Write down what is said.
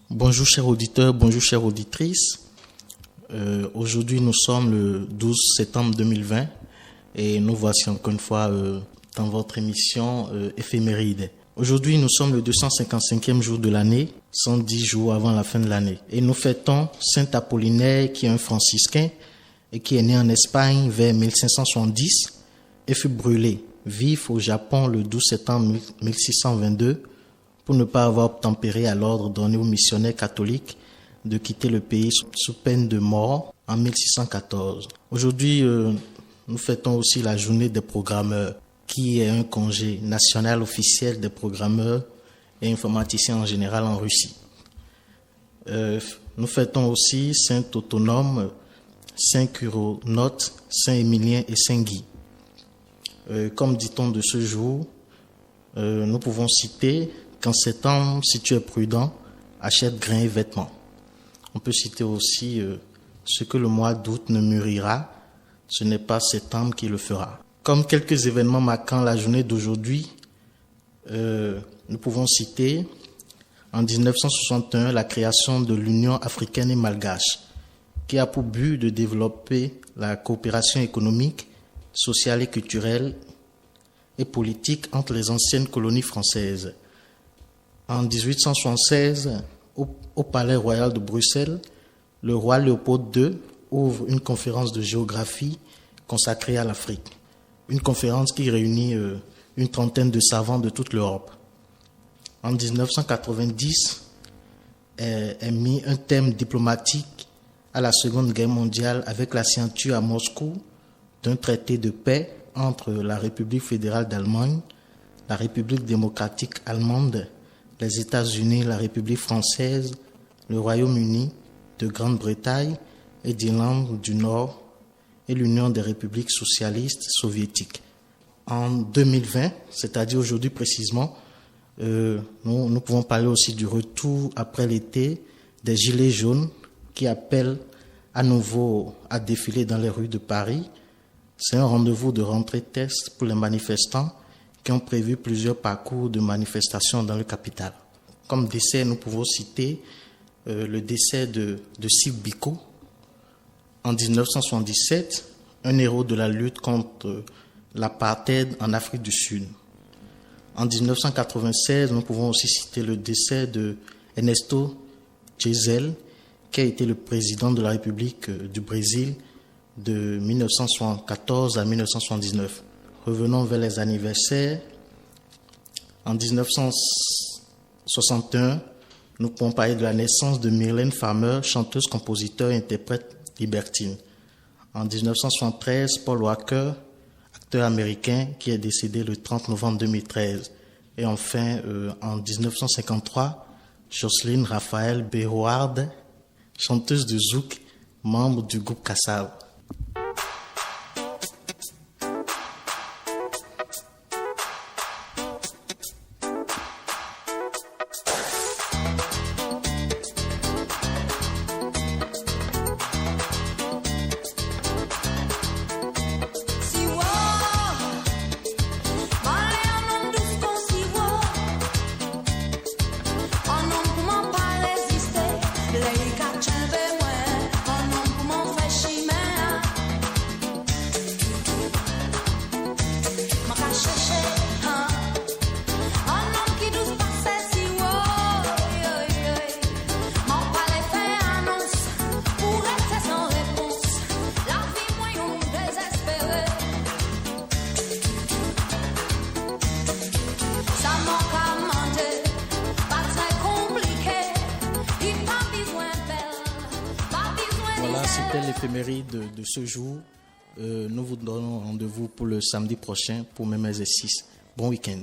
Bonjour chers auditeurs, bonjour chères auditrices. Aujourd'hui nous sommes le 12 septembre 2020 et nous voici encore une fois dans votre émission éphéméride. Aujourd'hui nous sommes le 255e jour de l'année, 110 jours avant la fin de l'année. Et nous fêtons Saint Apollinaire qui est un franciscain et qui est né en Espagne vers 1570 et fut brûlé vif au Japon le 12 septembre 1622 pour ne pas avoir obtempéré à l'ordre donné aux missionnaires catholiques de quitter le pays sous peine de mort en 1614. Aujourd'hui, nous fêtons aussi la journée des programmeurs, qui est un congé national officiel des programmeurs et informaticiens en général en Russie. Nous fêtons aussi Saint Autonome, Saint Curonote, Saint Émilien et Saint Guy. Comme dit-on de ce jour, nous pouvons citer qu'en septembre, si tu es prudent, achète grains et vêtements. On peut citer aussi ce que le mois d'août ne mûrira, ce n'est pas septembre qui le fera. Comme quelques événements marquant la journée d'aujourd'hui, nous pouvons citer en 1961 la création de l'Union africaine et malgache, qui a pour but de développer la coopération économique, sociale et culturelle et politique entre les anciennes colonies françaises. En 1876, au Palais Royal de Bruxelles, le roi Léopold II ouvre une conférence de géographie consacrée à l'Afrique. Une conférence qui réunit une trentaine de savants de toute l'Europe. En 1990, est mis un thème diplomatique à la Seconde Guerre mondiale avec la signature à Moscou d'un traité de paix entre la République fédérale d'Allemagne, la République démocratique allemande, les États-Unis, la République française, le Royaume-Uni de Grande-Bretagne et d'Irlande du Nord et l'Union des républiques socialistes soviétiques. En 2020, c'est-à-dire aujourd'hui précisément, nous pouvons parler aussi du retour après l'été des Gilets jaunes qui appellent à nouveau à défiler dans les rues de Paris. C'est un rendez-vous de rentrée test pour les manifestants qui ont prévu plusieurs parcours de manifestation dans le capital. Comme décès, nous pouvons citer le décès de Sib Biko en 1977, un héros de la lutte contre l'apartheid en Afrique du Sud. En 1996, nous pouvons aussi citer le décès de Ernesto Geisel, qui a été le président de la République du Brésil de 1974 à 1979. Revenons vers les anniversaires. En 1961, nous pouvons parler de la naissance de Mylène Farmer, chanteuse, compositeur et interprète libertine. En 1973, Paul Walker, acteur américain, qui est décédé le 30 novembre 2013. Et enfin, en 1953, Jocelyne Raphaël Béroard, chanteuse de zouk, membre du groupe Kassav. Voilà, c'était l'éphéméride de ce jour. Nous vous donnons rendez-vous pour le samedi prochain pour même exercice. Bon week-end.